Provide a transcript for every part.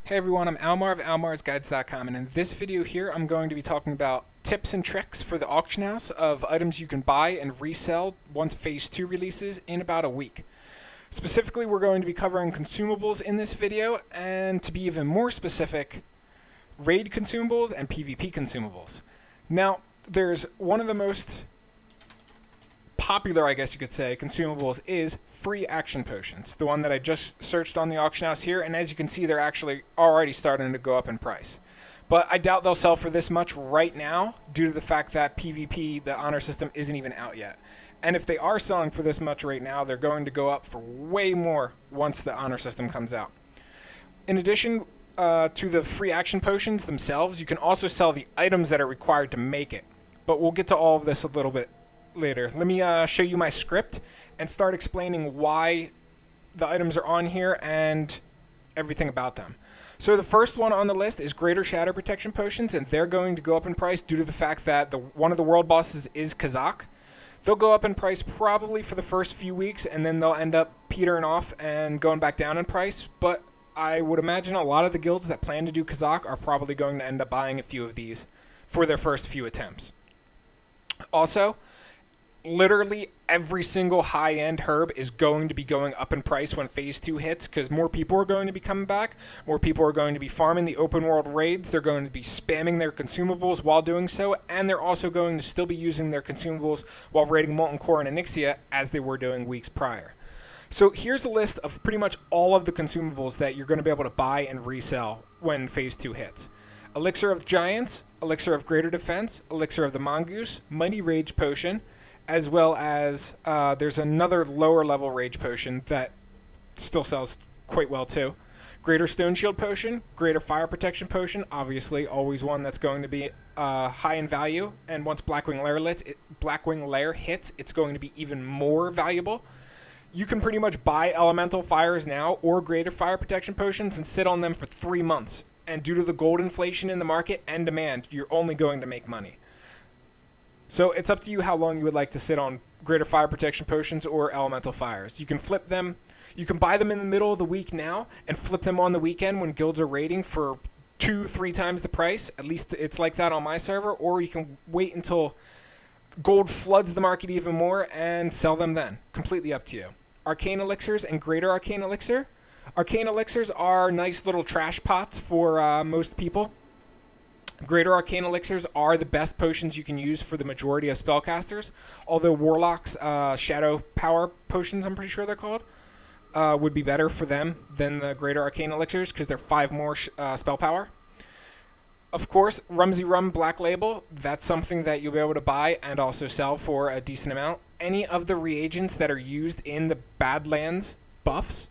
Hey everyone, I'm Almar of almarsguides.com, and in this video here I'm going to be talking about tips and tricks for the auction house of items you can buy and resell once Phase 2 releases in about a week. Specifically, we're going to be covering consumables in this video, and to be even more specific, raid consumables and PvP consumables. Now, there's one of the most popular, I guess you could say, consumables is free action potions. The one that I just searched on the auction house here, and as you can see, they're actually already starting to go up in price. But I doubt they'll sell for this much right now due to the fact that PvP, the honor system, isn't even out yet. And if they are selling for this much right now, they're going to go up for way more once the honor system comes out. In addition to the free action potions themselves, you can also sell the items that are required to make it. But we'll get to all of this a little bit later. Let me show you my script and start explaining why the items are on here and everything about them. So the first one on the list is Greater Shatter Protection Potions, and they're going to go up in price due to the fact that one of the world bosses is Kazakh. They'll go up in price probably for the first few weeks, and then they'll end up petering off and going back down in price, but I would imagine a lot of the guilds that plan to do Kazakh are probably going to end up buying a few of these for their first few attempts. Also, literally every single high-end herb is going to be going up in price when Phase 2 hits because more people are going to be coming back. More people are going to be farming the open world raids. They're going to be spamming their consumables while doing so, and they're also going to still be using their consumables while raiding Molten Core and Onyxia as they were doing weeks prior. So here's a list of pretty much all of the consumables that you're going to be able to buy and resell when Phase 2 hits. Elixir of Giants, Elixir of Greater Defense, Elixir of the Mongoose, Mighty Rage Potion, as well as there's another lower level Rage Potion that still sells quite well too. Greater Stone Shield Potion, Greater Fire Protection Potion, obviously always one that's going to be high in value, and once Blackwing Lair hits, it's going to be even more valuable. You can pretty much buy Elemental Fires now or Greater Fire Protection Potions and sit on them for 3 months, and due to the gold inflation in the market and demand, you're only going to make money. So it's up to you how long you would like to sit on Greater Fire Protection Potions or Elemental Fires. You can flip them. You can buy them in the middle of the week now and flip them on the weekend when guilds are raiding for 2-3 times the price. At least it's like that on my server. Or you can wait until gold floods the market even more and sell them then. Completely up to you. Arcane Elixirs and Greater Arcane Elixir. Arcane Elixirs are nice little trash pots for most people. Greater Arcane Elixirs are the best potions you can use for the majority of spellcasters, although Warlock's Shadow Power Potions, I'm pretty sure they're called, would be better for them than the Greater Arcane Elixirs because they're 5 more spell power. Of course, Rumsey Rum Black Label, that's something that you'll be able to buy and also sell for a decent amount. Any of the reagents that are used in the Badlands buffs,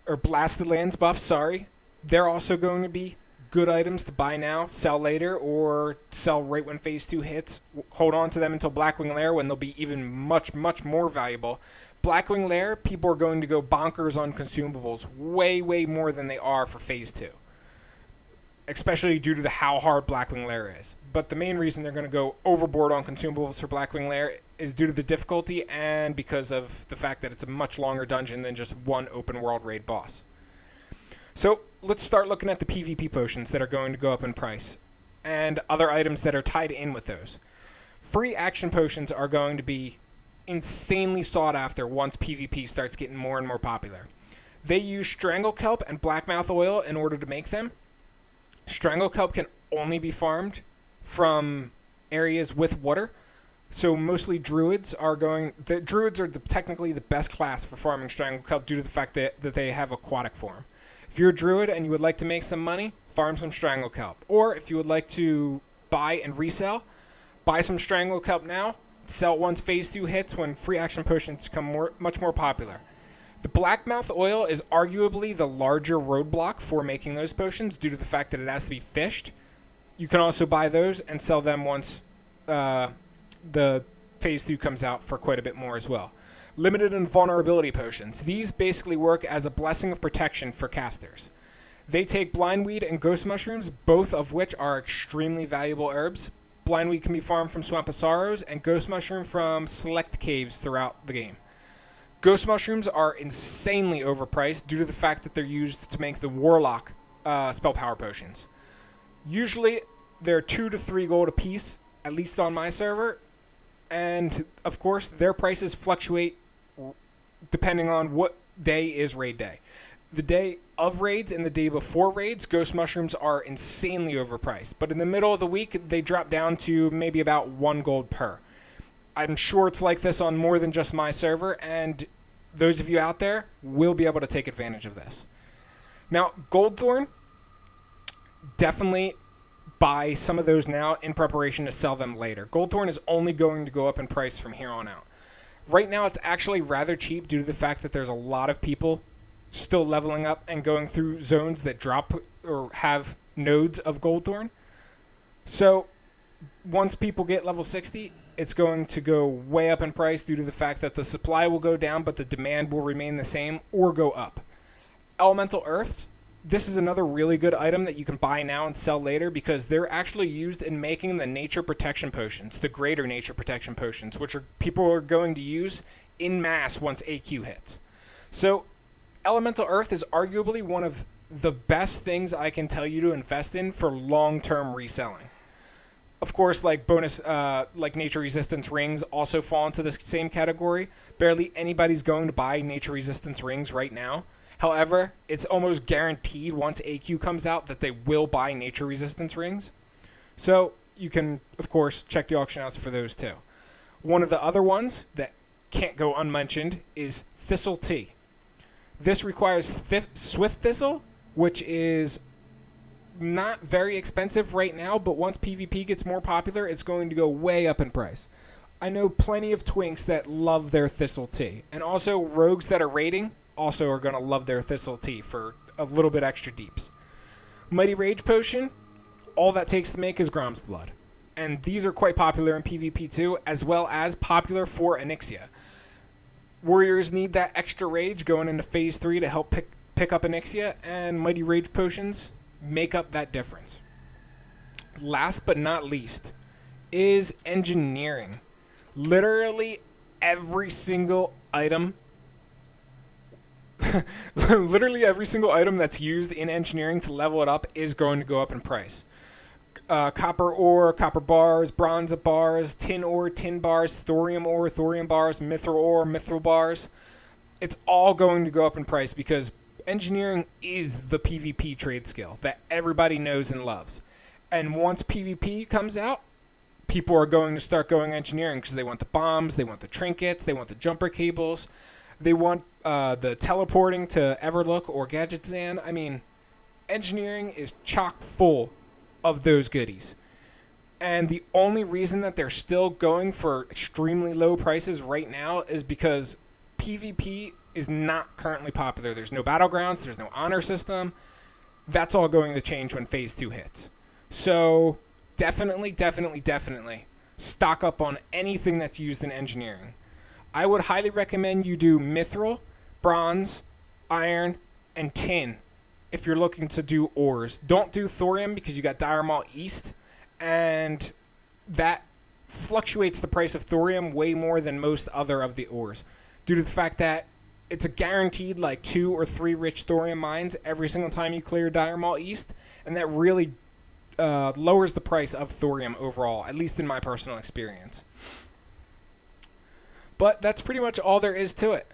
or Blasted Lands buffs, sorry, they're also going to be good items to buy now, sell later, or sell right when Phase 2 hits. Hold on to them until Blackwing Lair when they'll be even much, much more valuable. Blackwing Lair, people are going to go bonkers on consumables, way, way more than they are for Phase 2. Especially due to how hard Blackwing Lair is. But the main reason they're going to go overboard on consumables for Blackwing Lair is due to the difficulty and because of the fact that it's a much longer dungeon than just one open world raid boss. So let's start looking at the PvP potions that are going to go up in price and other items that are tied in with those. Free action potions are going to be insanely sought after once PvP starts getting more and more popular. They use Strangle Kelp and Blackmouth Oil in order to make them. Strangle Kelp can only be farmed from areas with water, so mostly druids are going. The druids are technically the best class for farming Strangle Kelp due to the fact that they have aquatic form. If you're a druid and you would like to make some money, farm some Strangle Kelp. Or if you would like to buy and resell, buy some Strangle Kelp now, sell it once Phase 2 hits when free action potions become much more popular. The Blackmouth Oil is arguably the larger roadblock for making those potions due to the fact that it has to be fished. You can also buy those and sell them once the Phase 2 comes out for quite a bit more as well. Limited and Vulnerability Potions. These basically work as a blessing of protection for casters. They take Blindweed and Ghost Mushrooms, both of which are extremely valuable herbs. Blindweed can be farmed from Swamp of Sorrows, and Ghost Mushroom from select caves throughout the game. Ghost Mushrooms are insanely overpriced due to the fact that they're used to make the Warlock spell power potions. Usually, they're 2 to 3 gold a piece, at least on my server. And, of course, their prices fluctuate depending on what day is raid day. The day of raids and the day before raids, ghost mushrooms are insanely overpriced. But in the middle of the week, they drop down to maybe about 1 gold per. I'm sure it's like this on more than just my server, and those of you out there will be able to take advantage of this. Now, Goldthorn, definitely buy some of those now in preparation to sell them later. Goldthorn is only going to go up in price from here on out. Right now, it's actually rather cheap due to the fact that there's a lot of people still leveling up and going through zones that drop or have nodes of Goldthorn. So once people get level 60, it's going to go way up in price due to the fact that the supply will go down, but the demand will remain the same or go up. Elemental Earths, this is another really good item that you can buy now and sell later because they're actually used in making the nature protection potions, the greater nature protection potions, which people are going to use in mass once AQ hits. So Elemental Earth is arguably one of the best things I can tell you to invest in for long-term reselling. Of course, like nature resistance rings also fall into this same category. Barely anybody's going to buy nature resistance rings right now. However, it's almost guaranteed once AQ comes out that they will buy nature resistance rings. So you can, of course, check the auction house for those too. One of the other ones that can't go unmentioned is Thistle Tea. This requires Swift Thistle, which is not very expensive right now, but once PvP gets more popular, it's going to go way up in price. I know plenty of twinks that love their Thistle Tea, and also rogues that are raiding also are going to love their Thistle Tea for a little bit extra deeps. Mighty Rage Potion, all that takes to make is Grom's Blood. And these are quite popular in PvP too, as well as popular for Onyxia. Warriors need that extra rage going into Phase 3 to help pick up Onyxia, and Mighty Rage Potions make up that difference. Last but not least is engineering. Literally every single item that's used in engineering to level it up is going to go up in price. Copper ore, copper bars, bronze bars, tin ore, tin bars, thorium ore, thorium bars, mithril ore, mithril bars. It's all going to go up in price because engineering is the PvP trade skill that everybody knows and loves. And once PvP comes out, people are going to start going engineering because they want the bombs, they want the trinkets, they want the jumper cables, they want the teleporting to Everlook or Gadgetzan. I mean, engineering is chock full of those goodies. And the only reason that they're still going for extremely low prices right now is because PvP is not currently popular. There's no battlegrounds, there's no honor system. That's all going to change when Phase 2 hits. So definitely stock up on anything that's used in engineering. I would highly recommend you do mithril, bronze, iron, and tin if you're looking to do ores. Don't do thorium because you got Dire Maul East, and that fluctuates the price of thorium way more than most other of the ores due to the fact that it's a guaranteed like 2 or 3 rich thorium mines every single time you clear Dire Maul East, and that really lowers the price of thorium overall, at least in my personal experience. But that's pretty much all there is to it.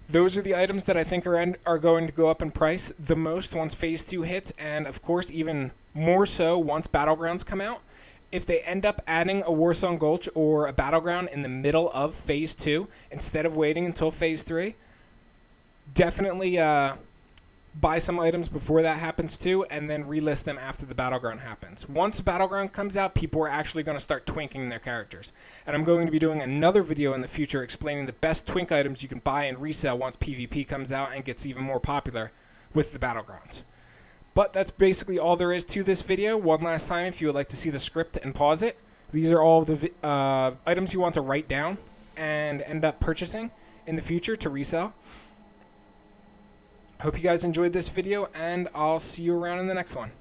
Those are the items that I think are going to go up in price the most once Phase 2 hits, and of course even more so once Battlegrounds come out. If they end up adding a Warsong Gulch or a Battleground in the middle of Phase 2 instead of waiting until Phase 3, definitely buy some items before that happens too, and then relist them after the Battleground happens. Once the Battleground comes out, people are actually going to start twinking their characters. And I'm going to be doing another video in the future explaining the best twink items you can buy and resell once PvP comes out and gets even more popular with the Battlegrounds. But that's basically all there is to this video. One last time, if you would like to see the script and pause it, these are all the items you want to write down and end up purchasing in the future to resell. Hope you guys enjoyed this video, and I'll see you around in the next one.